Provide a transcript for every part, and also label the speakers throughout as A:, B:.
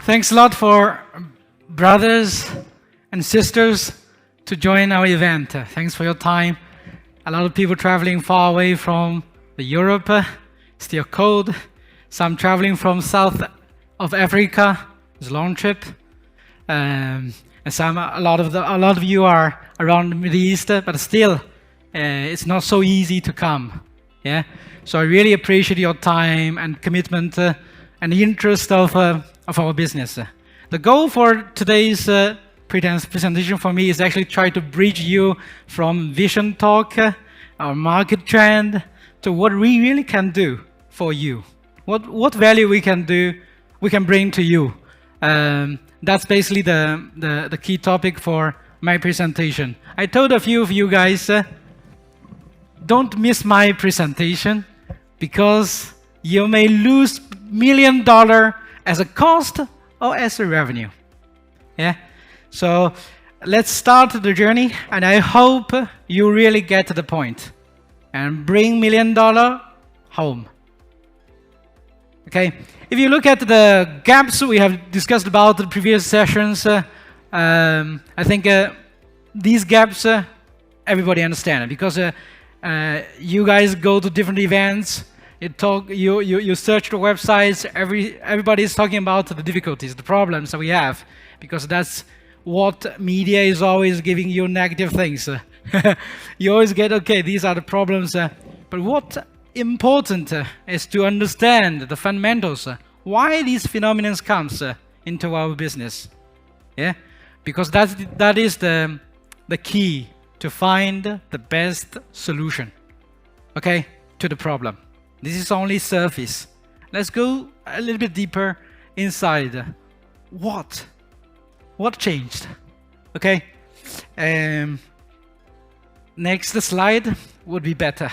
A: Thanks a lot for brothers and sisters to join our event. Thanks for your time. A lot of people traveling far away from Europe, still cold. Some traveling from south of Africa, it's a long trip. And a lot of you are around the Middle East, but still, it's not so easy to come. Yeah. So I really appreciate your time and commitment and the interest of our business. The goal for today's presentation for me is actually try to bridge you from vision talk, our market trend, to what we really can do for you. What value we can bring to you. That's basically the key topic for my presentation. I told a few of you guys, don't miss my presentation because you may lose $1 million as a cost or as a revenue. Yeah. So let's start the journey, and I hope you really get to the point and bring $1 million home. Okay. If you look at the gaps we have discussed about the previous sessions, I think these gaps everybody understand because you guys go to different events. You search the websites. Everybody is talking about the difficulties, the problems that we have, because that's what media is always giving you negative things. You always get, okay, these are the problems. But what important is to understand the fundamentals, why these phenomena comes into our business. Yeah, because that is the key to find the best solution. Okay, to the problem. This is only surface. Let's go a little bit deeper inside. What changed? Okay. Next slide would be better.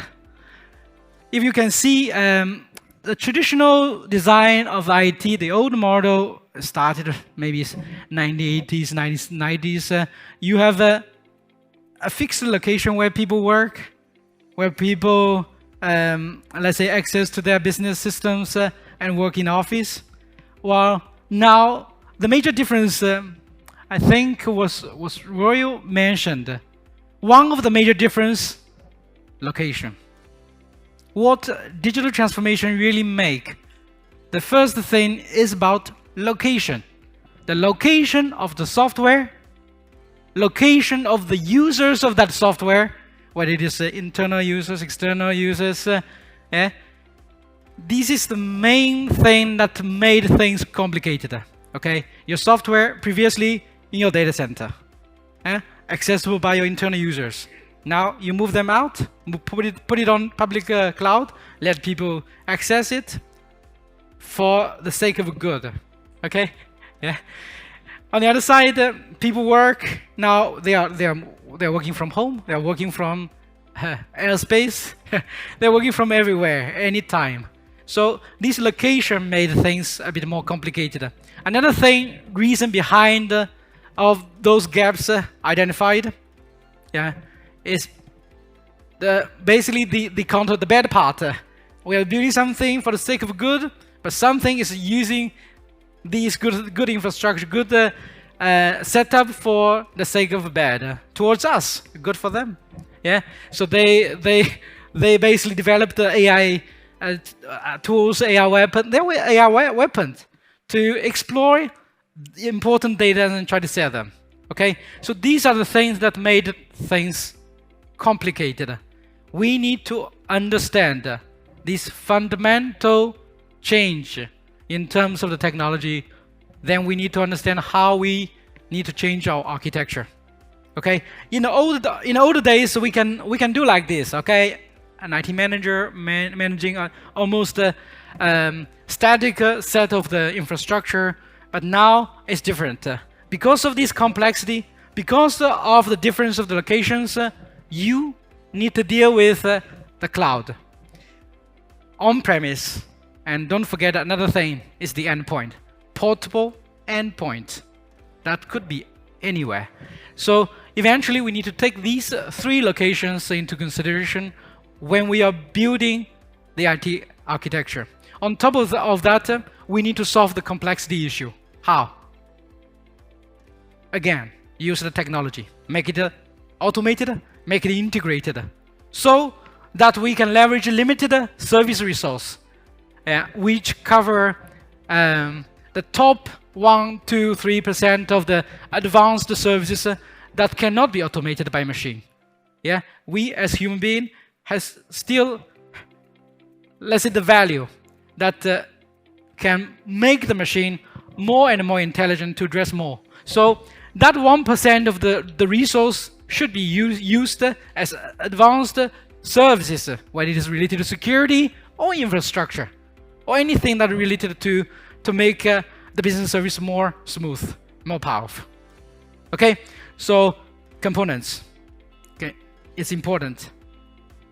A: If you can see the traditional design of IT, the old model started maybe 1980s, 1990s. You have a fixed location where people work, where people let's say access to their business systems and work in office. Well, now the major difference I think was Royal mentioned. One of the major difference, location. What digital transformation really make? The first thing is about location. The location of the software, location of the users of that software, whether it is internal users, external users. This is the main thing that made things complicated. Okay, your software previously in your data center, accessible by your internal users. Now you move them out, put it on public cloud, let people access it for the sake of good. Okay, yeah. On the other side, people work now. They're working from home. They're working from airspace. They're working from everywhere, anytime. So this location made things a bit more complicated. Another reason behind of those gaps identified, is basically the counter, the bad part. We are building something for the sake of good, but something is using these good infrastructure, good setup for the sake of bad towards us, good for them. Yeah. So they basically developed the AI tools, AI weapon. They were AI weapons to explore important data and try to sell them. Okay. So these are the things that made things complicated. We need to understand this fundamental change in terms of the technology. Then we need to understand how we need to change our architecture. Okay, in the older days we can do like this. Okay, an IT manager managing almost a static set of the infrastructure, but now it's different because of this complexity, because of the difference of the locations. You need to deal with the cloud, on-premise, and don't forget another thing is the endpoint, portable endpoint. That could be anywhere. So eventually we need to take these three locations into consideration when we are building the IT architecture. On top of that, we need to solve the complexity issue. How? Again, use the technology. Make it automated, make it integrated. So that we can leverage limited service resource, which cover the top 1, 2, 3% of the advanced services that cannot be automated by machine. Yeah, we as human beings has still, let's say, the value that can make the machine more and more intelligent to address more. So that 1% of the resource should be used as advanced services, whether it is related to security or infrastructure, or anything that is related to make the business service more smooth, more powerful. Okay, so components. Okay, it's important.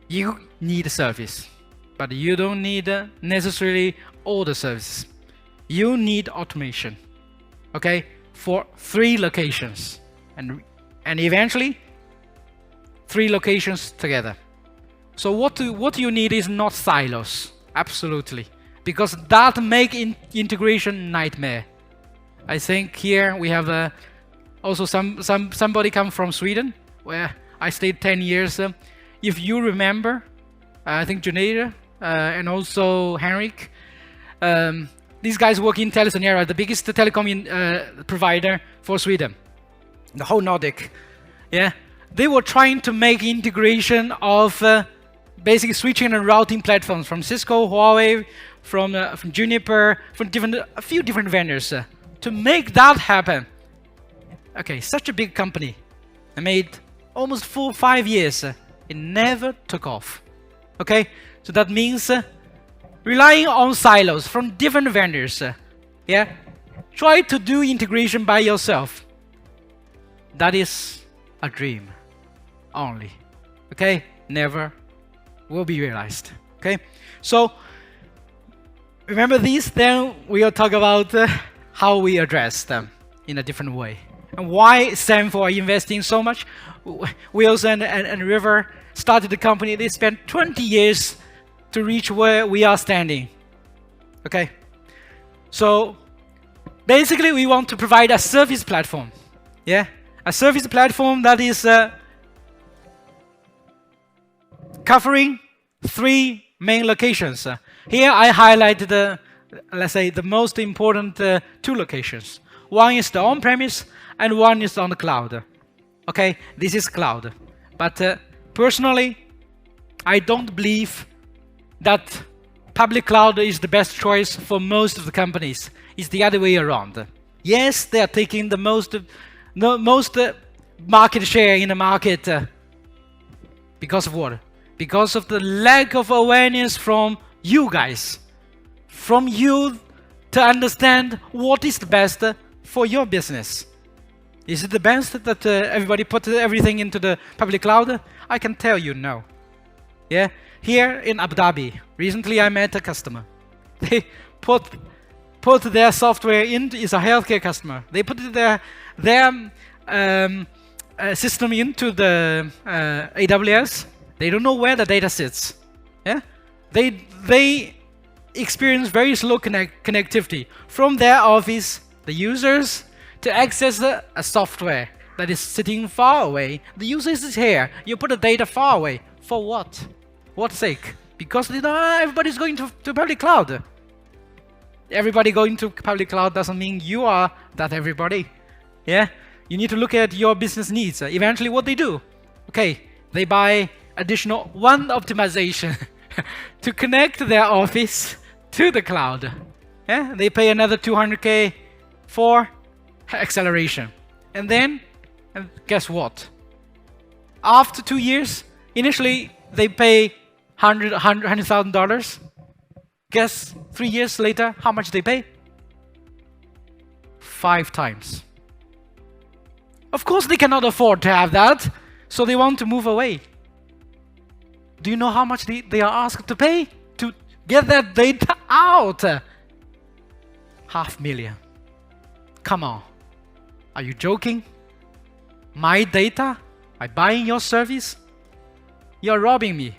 A: You need a service, but you don't need necessarily all the services. You need automation. Okay, for 3 locations, and eventually 3 locations together. So what you need is not silos, absolutely, because that make integration nightmare. I think here we have also somebody come from Sweden, where I stayed 10 years. If you remember, I think Junaid and also Henrik, these guys work in TeliaSonera, the biggest telecom provider for Sweden, the whole Nordic. Yeah, they were trying to make integration of basically switching and routing platforms from Cisco, Huawei, from Juniper, from a few different vendors to make that happen. Okay, such a big company. They made almost 4 or 5 years. It never took off. Okay, so that means relying on silos from different vendors. Yeah, try to do integration by yourself. That is a dream only. Okay, never will be realized. Okay, so remember these. Then we'll talk about how we address them in a different way, and why Sangfor investing so much. Wilson and River started the company. They spent 20 years to reach where we are standing. Okay, so basically we want to provide a service platform. Yeah, a service platform that is covering 3 main locations. Here I highlighted the, let's say, the most important 2 locations. One is the on-premise and one is on the cloud. Okay, this is cloud. But personally, I don't believe that public cloud is the best choice for most of the companies. It's the other way around. Yes, they are taking the most market share in the market. Because of what? Because of the lack of awareness from you guys. From you to understand what is the best for your business. Is it the best that everybody put everything into the public cloud? I can tell you no. Yeah, here in Abu Dhabi, recently I met a customer. They put their software into, is a healthcare customer. They put their system into the AWS. They don't know where the data sits. Yeah, they experience very slow connectivity from their office, the users, to access a software that is sitting far away. The user is here. You put the data far away. For what? What sake? Because everybody's going to public cloud. Everybody going to public cloud doesn't mean you are that everybody. Yeah? You need to look at your business needs. Eventually what they do, okay, they buy additional one optimization to connect their office to the cloud. Yeah? They pay another 200K for acceleration. And then, guess what? After 2 years, initially they pay $100,000. Guess 3 years later, how much they pay? 5 times. Of course they cannot afford to have that, so they want to move away. Do you know how much they are asked to pay to get that data out? $500,000. Come on. Are you joking? My data? By buying your service? You're robbing me.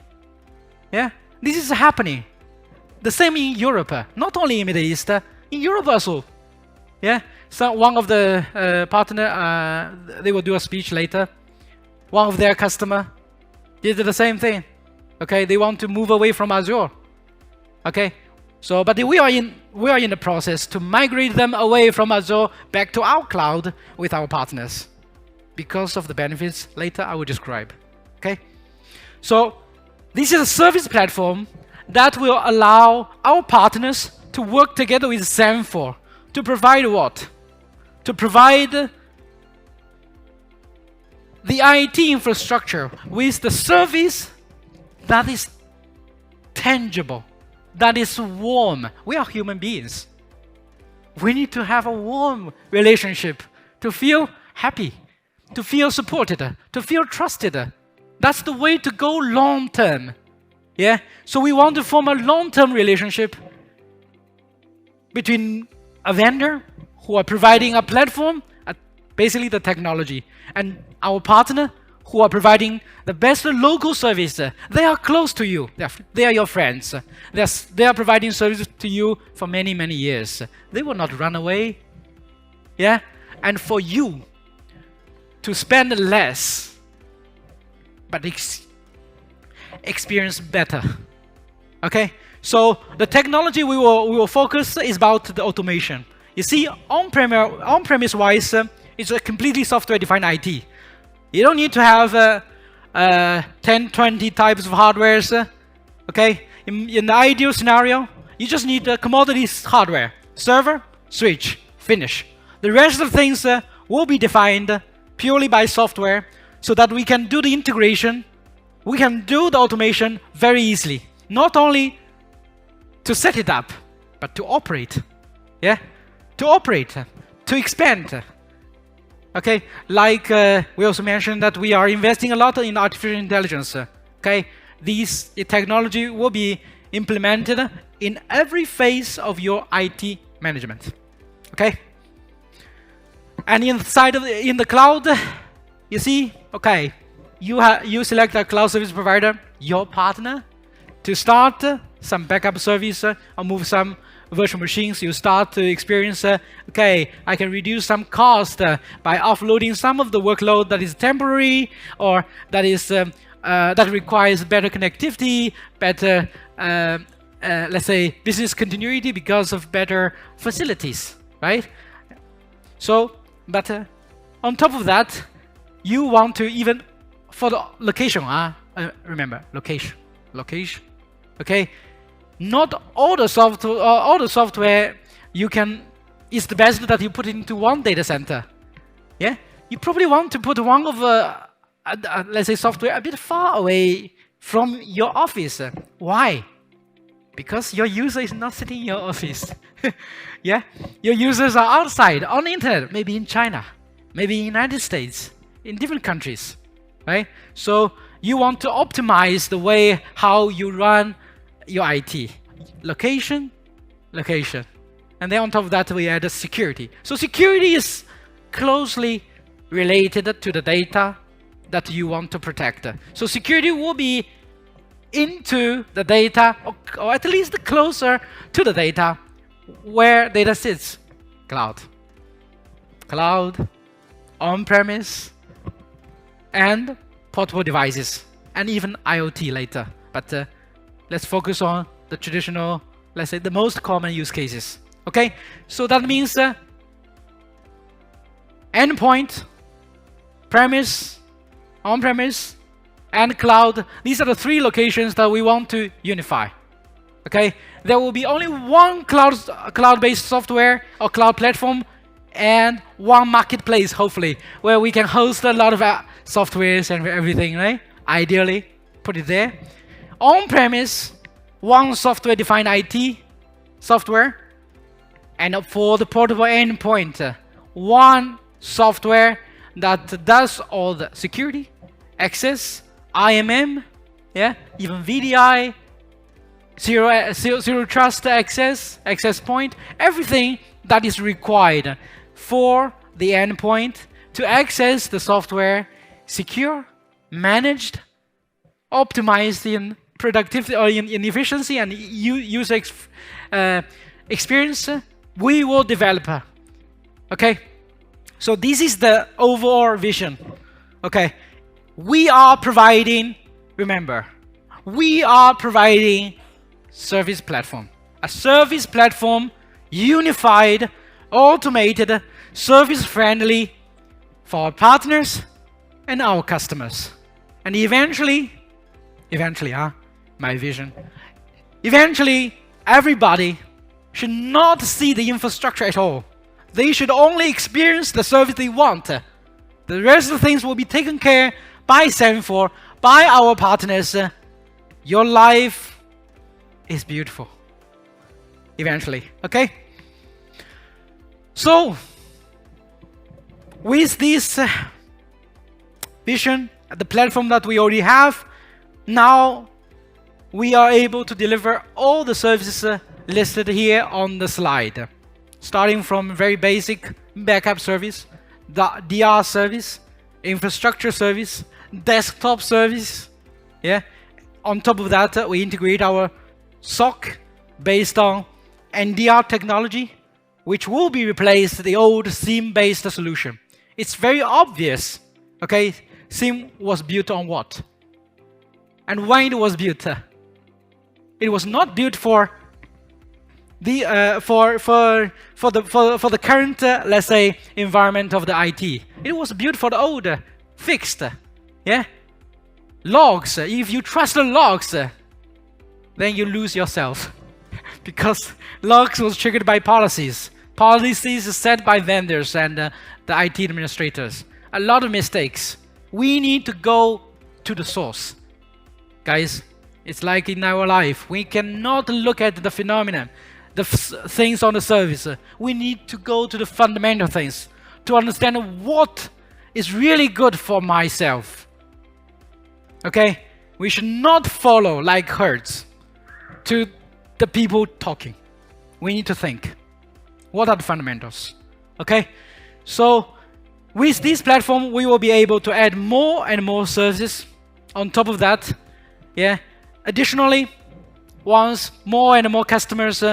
A: Yeah? This is happening. The same in Europe. Not only in Middle East, in Europe also. Yeah? So one of the partner, they will do a speech later. One of their customer did the same thing. Okay, they want to move away from Azure. Okay, so but we are in the process to migrate them away from Azure back to our cloud with our partners, because of the benefits later I will describe. Okay, so this is a service platform that will allow our partners to work together with Sangfor to provide what? To provide the IT infrastructure with the service that is tangible, that is warm. We are human beings. We need to have a warm relationship to feel happy, to feel supported, to feel trusted. That's the way to go long term. Yeah? So we want to form a long-term relationship between a vendor who are providing a platform, basically the technology, and our partner who are providing the best local service. They are close to you. They are your friends. They are providing service to you for many, many years. They will not run away. Yeah? And for you to spend less, but experience better. Okay? So the technology we will focus is about the automation. You see, on-premise wise, it's a completely software-defined IT. You don't need to have 10, 20 types of hardwares. Okay? In the ideal scenario, you just need a commodity hardware. Server, switch, finish. The rest of the things will be defined purely by software so that we can do the integration, we can do the automation very easily. Not only to set it up, but to operate. Yeah? To operate, to expand. Okay, like we also mentioned that we are investing a lot in artificial intelligence. Okay, this technology will be implemented in every phase of your IT management. Okay, and inside of in the cloud, you see, okay, you select a cloud service provider, your partner, to start some backup service or move some virtual machines. You start to experience, okay, I can reduce some cost by offloading some of the workload that is temporary or that is that requires better connectivity, better, let's say, business continuity because of better facilities, right? So, but on top of that, you want to even for the location. Remember, location. Okay. Not all the software you can is the best that you put into one data center. Yeah, you probably want to put one of let's say software a bit far away from your office. Why? Because your user is not sitting in your office. Yeah, your users are outside on the internet, maybe in China, maybe in the United States, in different countries, right? So you want to optimize the way how you run your IT. Location, and then on top of that we add security. So security is closely related to the data that you want to protect. So security will be into the data, or at least closer to the data where data sits. Cloud, on-premise, and portable devices, and even IoT later. But let's focus on the traditional, let's say, the most common use cases. Okay, so that means endpoint, premise, on-premise, and cloud. These are the three locations that we want to unify. Okay, there will be only one cloud-based software or cloud platform, and one marketplace, hopefully, where we can host a lot of softwares and everything, right? Ideally, put it there. On-premise, one software-defined IT software, and for the portable endpoint, one software that does all the security, access, IMM, yeah, even VDI, zero trust access point, everything that is required for the endpoint to access the software, secure, managed, optimized in productivity or in efficiency and user experience. We will develop Okay, so this is the overall vision. Okay, we are providing, remember, we are providing service platform. A service platform, unified, automated, service-friendly for our partners and our customers. And eventually, my vision, eventually everybody should not see the infrastructure at all. They should only experience the service they want. The rest of the things will be taken care by Sangfor, by our partners. Your life is beautiful. Eventually, okay? So, with this vision, the platform that we already have, now we are able to deliver all the services listed here on the slide. Starting from very basic backup service, the DR service, infrastructure service, desktop service. Yeah. On top of that, we integrate our SOC based on NDR technology, which will be replaced the old SIEM-based solution. It's very obvious. Okay, SIEM was built on what? And when it was built, it was not built for the the current let's say environment of the IT. It was built for the old fixed, yeah, logs. If you trust the logs, then you lose yourself because logs was triggered by policies set by vendors and the IT administrators. A lot of mistakes. We need to go to the source, guys. It's like in our life, we cannot look at the phenomenon, the things on the surface. We need to go to the fundamental things to understand what is really good for myself. Okay? We should not follow like herds to the people talking. We need to think. What are the fundamentals? Okay? So, with this platform, we will be able to add more and more services. On top of that, yeah. Additionally, once more and more customers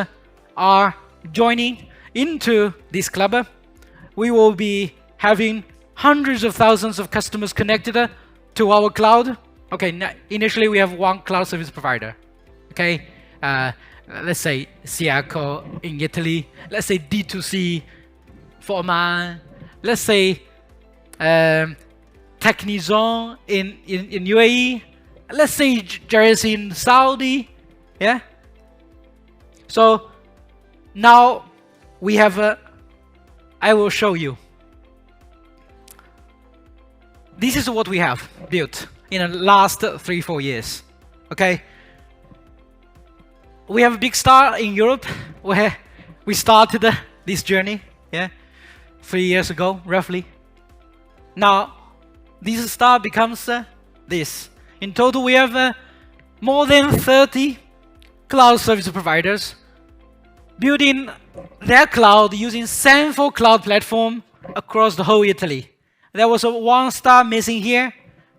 A: are joining into this club, we will be having hundreds of thousands of customers connected to our cloud. Okay, initially we have one cloud service provider. Okay, let's say Siaco in Italy. Let's say D2C for Oman. Let's say Technizon in UAE. Let's say Jersey in Saudi. Yeah. So now we have I will show you. This is what we have built in the last 3-4 years. Okay. We have a big start in Europe where we started this journey. Yeah. 3 years ago, roughly. Now, this star becomes this. In total, we have more than 30 cloud service providers building their cloud using Sangfor cloud platform across the whole Italy. There was one star missing here,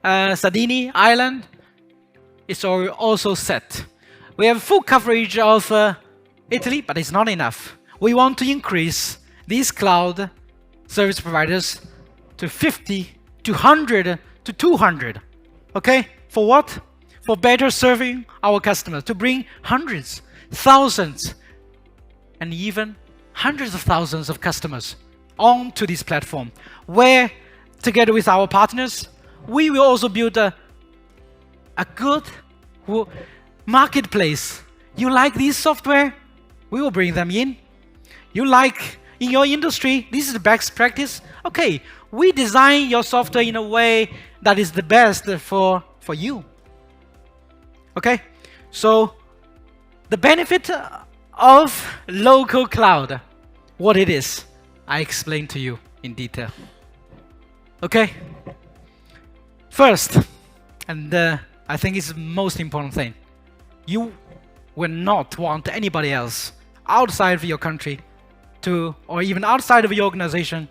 A: Sardini Island. It's also set. We have full coverage of Italy, but it's not enough. We want to increase these cloud service providers to 50, to 100, to 200. Okay? For what? For better serving our customers, to bring hundreds, thousands, and even hundreds of thousands of customers onto this platform, where together with our partners, we will also build a good marketplace. You like this software? We will bring them in. You like in your industry, this is the best practice. Okay, we design your software in a way that is the best for you. Okay, so the benefit of local cloud, what it is, I explained to you in detail. Okay, first, and I think it's the most important thing, you will not want anybody else outside of your country to, or even outside of your organization,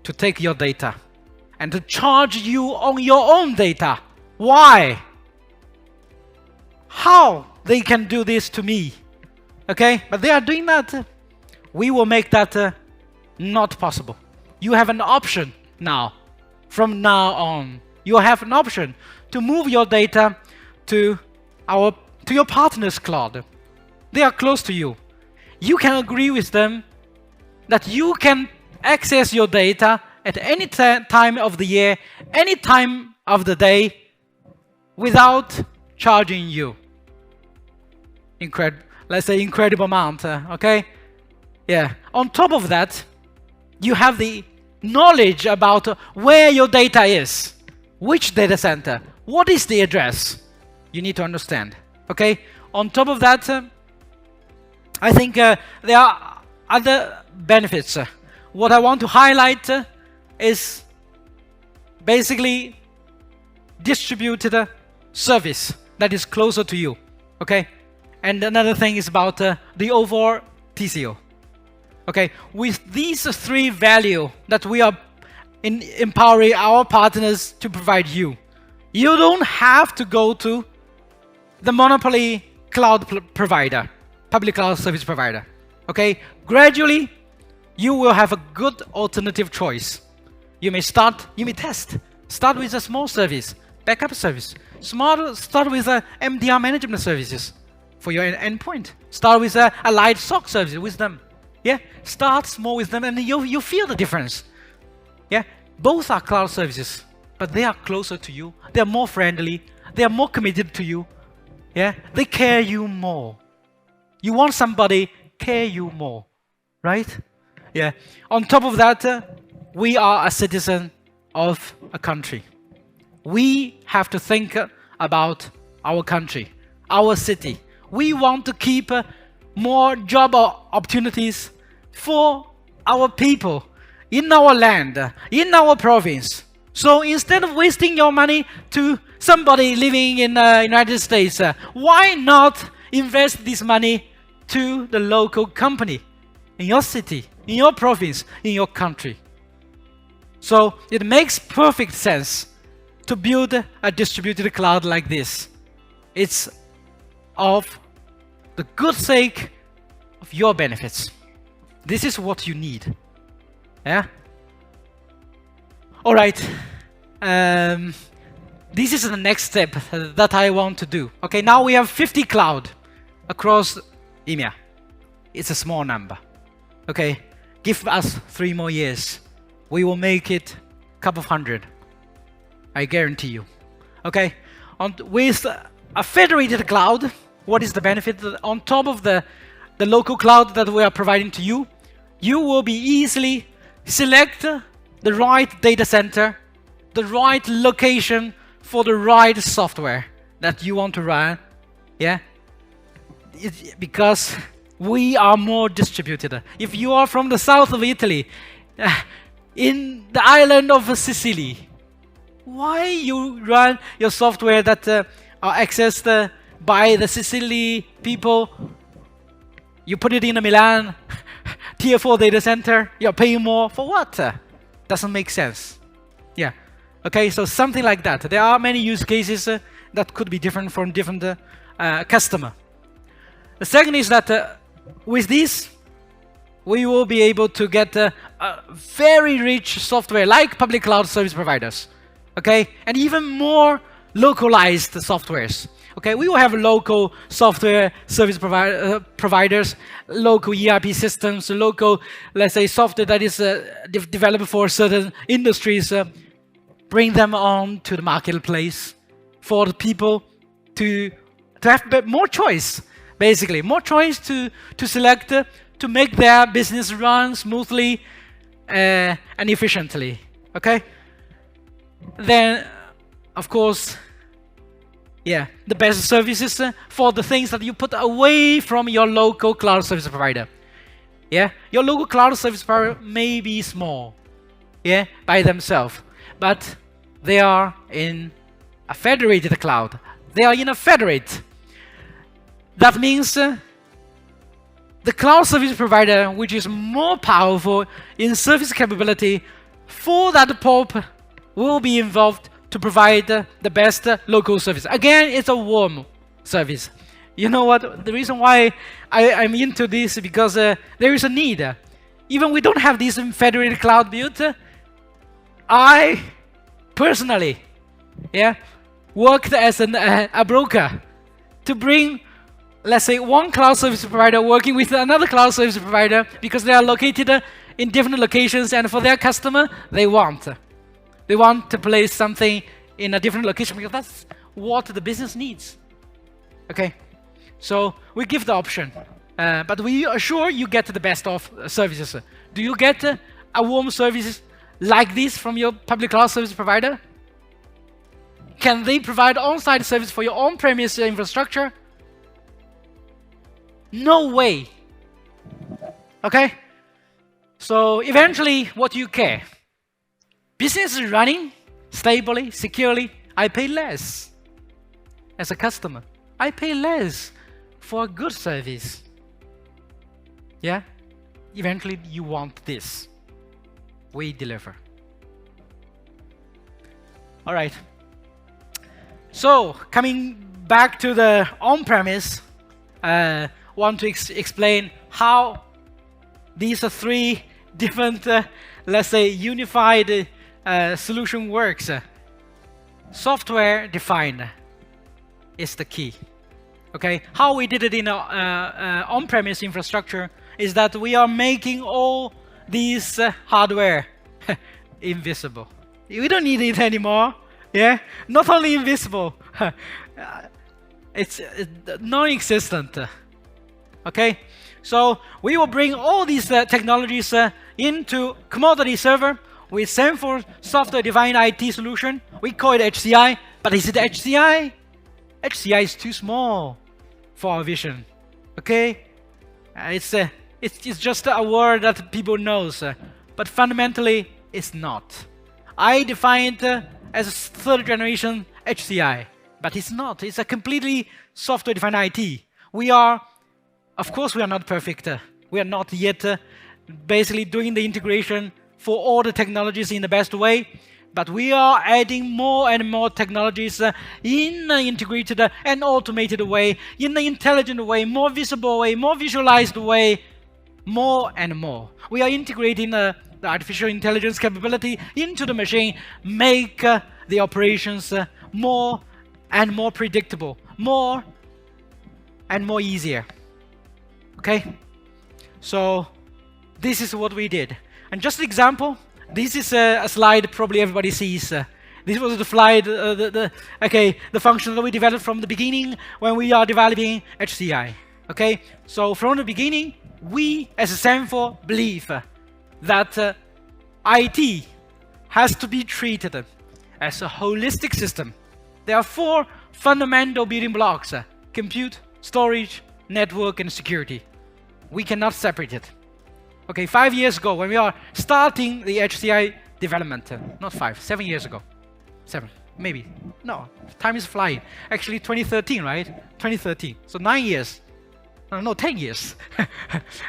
A: to take your data and to charge you on your own data. Why? How they can do this to me? Okay, but they are doing that. We will make that Not possible. You have an option now. From now on, you have an option to move your data to your partner's cloud. They are close to you. You can agree with them that you can access your data at any time of the year, any time of the day, without charging you. Let's say incredible amount, okay? Yeah. On top of that, you have the knowledge about where your data is, which data center, what is the address. You need to understand, okay? On top of that, I think there are other benefits. What I want to highlight is basically distributed service that is closer to you, okay? And another thing is about the overall TCO. Okay, with these three values that we are empowering our partners to provide you, you don't have to go to the monopoly cloud provider, public cloud service provider. Okay, gradually you will have a good alternative choice. You may test. Start with a small service, backup service. Start with MDR management services for your endpoint. Start with a light SOC service with them. Yeah, start small with them and you feel the difference. Yeah, both are cloud services, but they are closer to you. They are more friendly. They are more committed to you. Yeah, they care you more. You want somebody care you more, right? Yeah. On top of that, we are a citizen of a country. We have to think about our country, our city. We want to keep more job opportunities for our people in our land, in our province. So instead of wasting your money to somebody living in the United States, why not invest this money to the local company in your city, in your province, in your country? So it makes perfect sense to build a distributed cloud like this. It's of the good sake of your benefits. This is what you need. Yeah? All right. This is the next step that I want to do. Okay, now we have 50 cloud across EMEA. It's a small number. Okay, give us 3 more years. We will make it a couple of hundred. I guarantee you. Okay, with a federated cloud, what is the benefit? On top of the local cloud that we are providing to you, you will be easily select the right data center, the right location for the right software that you want to run. Yeah, because we are more distributed. If you are from the south of Italy, in the island of Sicily, why you run your software that are accessed by the Sicily people? You put it in a Milan tier 4 data center, you're paying more for what? Doesn't make sense. Yeah. Okay, so something like that. There are many use cases that could be different from different customer. The second is that with this, we will be able to get a very rich software like public cloud service providers. Okay, and even more localized softwares. Okay, we will have local software service providers, local ERP systems, local, let's say, software that is developed for certain industries. Bring them on to the marketplace for the people to have more choice, basically. More choice to select, to make their business run smoothly and efficiently. Okay? Then, of course, yeah, the best services for the things that you put away from your local cloud service provider. Yeah, your local cloud service provider may be small, yeah, by themselves, but they are in a federated cloud. They are in a federate. That means the cloud service provider, which is more powerful in service capability for that POP, will be involved to provide the best local service. Again, it's a warm service. You know what? The reason why I'm into this is because there is a need. even we don't have this federated cloud built, I personally, worked as a broker to bring, let's say, one cloud service provider working with another cloud service provider because they are located in different locations, and for their customer, they want to place something in a different location because that's what the business needs. Okay, so we give the option, but we assure you get the best of services. Do you get a warm service like this from your public cloud service provider? Can they provide on-site service for your on-premise infrastructure? No way. Okay? So eventually, what do you care? Business is running stably, securely. I pay less as a customer. I pay less for a good service. Yeah? Eventually, you want this. We deliver. All right. So, coming back to the on-premise, want to explain how these are three different, let's say, unified solution works. Software defined is the key. Okay, how we did it in on-premise infrastructure is that we are making all these hardware invisible. We don't need it anymore. Yeah, not only invisible, it's non-existent. Okay, so we will bring all these technologies into commodity server with Sangfor software-defined IT solution. We call it HCI, but is it HCI? HCI is too small for our vision. Okay, it's just a word that people knows, but fundamentally it's not. I define it as a third generation HCI, but it's not. It's a completely software-defined IT. We are, of course, we are not perfect. We are not yet basically doing the integration for all the technologies in the best way, but we are adding more and more technologies in an integrated and automated way, in an intelligent way, more visible way, more visualized way, more and more. We are integrating the artificial intelligence capability into the machine, make the operations more and more predictable, more and more easier. Okay? So this is what we did. And just an example, this is a slide probably everybody sees. This was the slide, the function that we developed from the beginning when we are developing HCI. Okay? So from the beginning, we as a Sangfor believe that IT has to be treated as a holistic system. There are four fundamental building blocks: compute, storage, network, and security. We cannot separate it. Okay, 5 years ago, when we are starting the HCI development, not 5, 7 years ago. 7, maybe. No, time is flying. Actually, 2013, right? 2013. So 9 years. No, 10 years.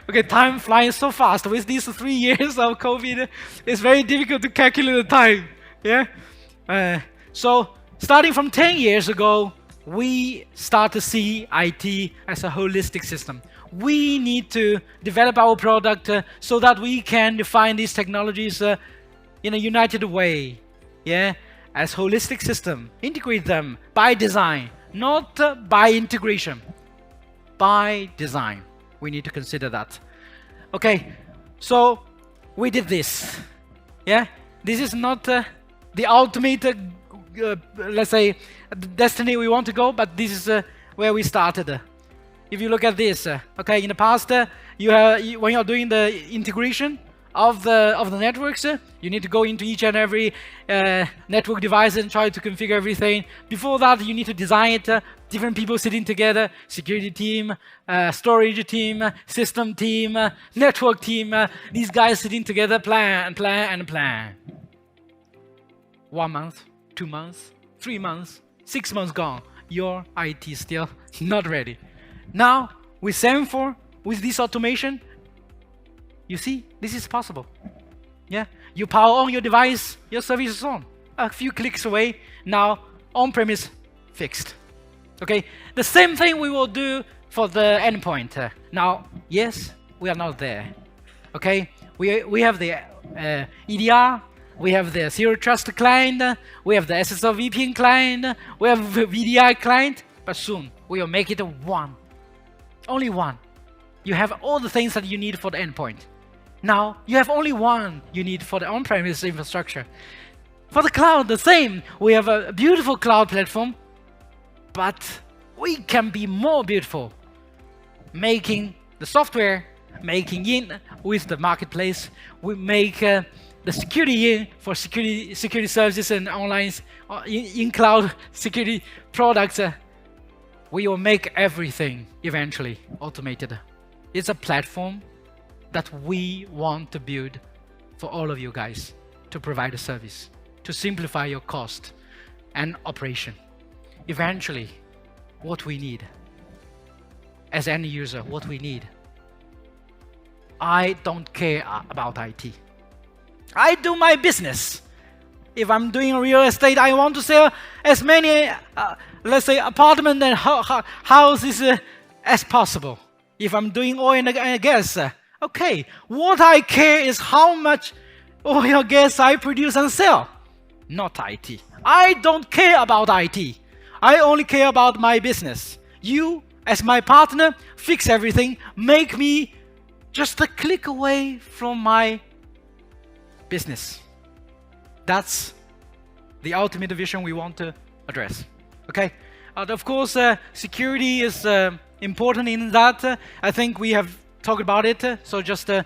A: Okay, time flying so fast. With these 3 years of COVID, it's very difficult to calculate the time. Yeah. So starting from 10 years ago, we start to see IT as a holistic system. We need to develop our product so that we can define these technologies in a united way. Yeah, as holistic system, integrate them by design, not by integration. By design, we need to consider that. Okay, so we did this. Yeah, this is not the ultimate, let's say, destiny we want to go, but this is where we started. If you look at this, okay, in the past, when you're doing the integration of the networks, you need to go into each and every network device and try to configure everything. Before that, you need to design it. Different people sitting together: security team, storage team, system team, network team. These guys sitting together, plan. 1 month, 2 months, 3 months, 6 months gone. Your IT is still not ready. Now, with Sangfor, with this automation, you see, this is possible. Yeah, you power on your device, your service is on. A few clicks away, now on-premise fixed. Okay, the same thing we will do for the endpoint. Now, yes, we are not there. Okay, we have the EDR, we have the Zero Trust client, we have the SSL VPN client, we have the VDI client, but soon we will make it one. Only one. You have all the things that you need for the endpoint. Now, you have only one you need for the on-premise infrastructure. For the cloud, the same. We have a beautiful cloud platform, but we can be more beautiful. Making the software, making in with the marketplace, we make the security in for security services and online in cloud security products. We will make everything eventually automated. It's a platform that we want to build for all of you guys to provide a service, to simplify your cost and operation. Eventually, what we need as end user, what we need. I don't care about IT. I do my business. If I'm doing real estate, I want to sell as many, let's say, apartments and houses as possible. If I'm doing oil and gas, okay. What I care is how much oil and gas I produce and sell, not IT. I don't care about IT. I only care about my business. You, as my partner, fix everything, make me just a click away from my business. That's the ultimate vision we want to address. Okay? Of course, security is important in that. I think we have talked about it. So just to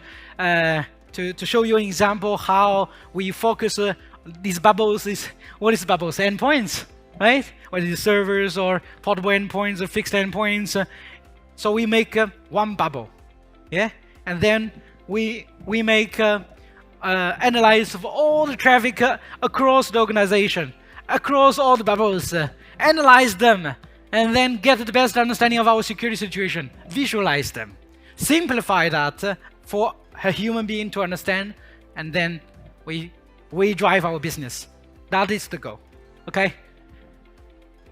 A: show you an example how we focus these bubbles. What is bubbles? Endpoints, right? Whether it's servers or portable endpoints or fixed endpoints. So we make one bubble, yeah, and then we make analyze of all the traffic across the organization, across all the bubbles, analyze them, and then get the best understanding of our security situation, visualize them, simplify that for a human being to understand, and then we drive our business. That is the goal. Okay.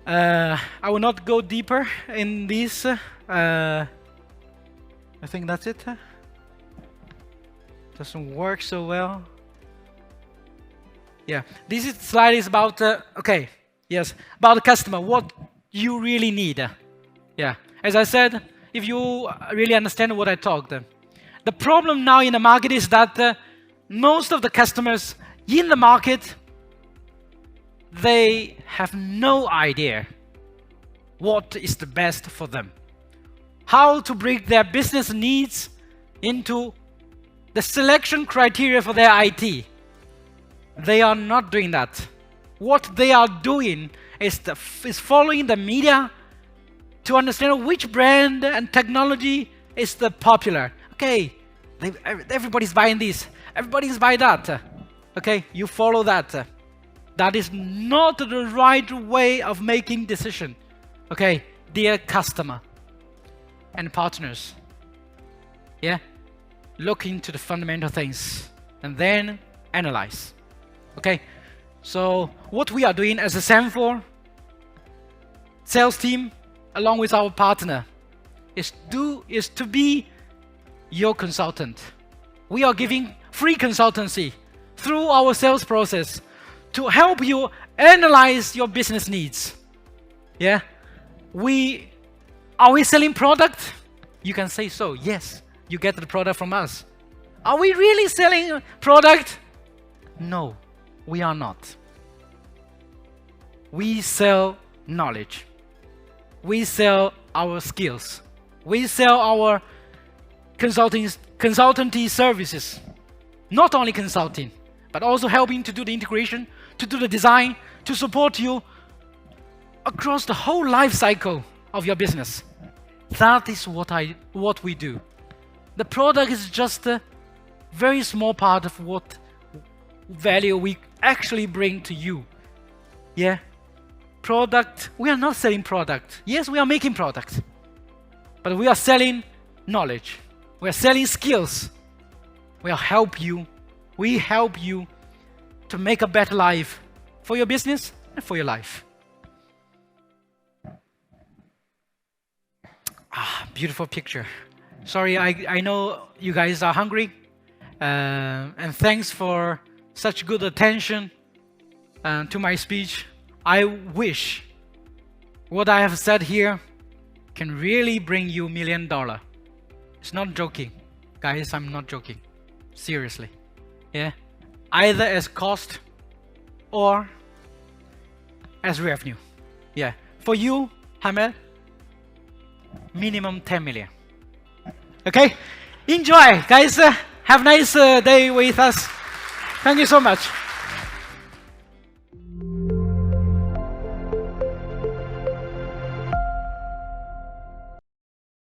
A: I will not go deeper in this. I think that's it. Doesn't work so well. Yeah, this slide is about okay, yes, about the customer, what you really need. Yeah, as I said, if you really understand what I talked, the problem now in the market is that most of the customers in the market, they have no idea what is the best for them, how to bring their business needs into the selection criteria for their IT. They are not doing that. What they are doing is following the media to understand which brand and technology is the popular. Okay, everybody's buying this, everybody's buying that. Okay, you follow that. That is not the right way of making decision. Okay, dear customer and partners. Yeah, look into the fundamental things and then analyze. Okay, so what we are doing as a Sangfor sales team, along with our partner, is to be your consultant. We are giving free consultancy through our sales process to help you analyze your business needs. Yeah, are we selling product? You can say so. Yes, you get the product from us. Are we really selling product? No, we are not. We sell knowledge. We sell our skills. We sell our consultancy services. Not only consulting, but also helping to do the integration, to do the design, to support you across the whole life cycle of your business. That is what we do. The product is just a very small part of what value we actually bring to you. Yeah, product, we are not selling product. Yes, we are making product, but we are selling knowledge. We are selling skills. We help you to make a better life for your business and for your life. Beautiful picture. Sorry, I know you guys are hungry. And thanks for such good attention to my speech. I wish what I have said here can really bring you $1 million. It's not joking. Guys, I'm not joking. Seriously. Yeah. Either as cost or as revenue. Yeah. For you, Hamed, minimum 10 million. Okay? Enjoy, guys. Have a nice day with us. Thank you so much.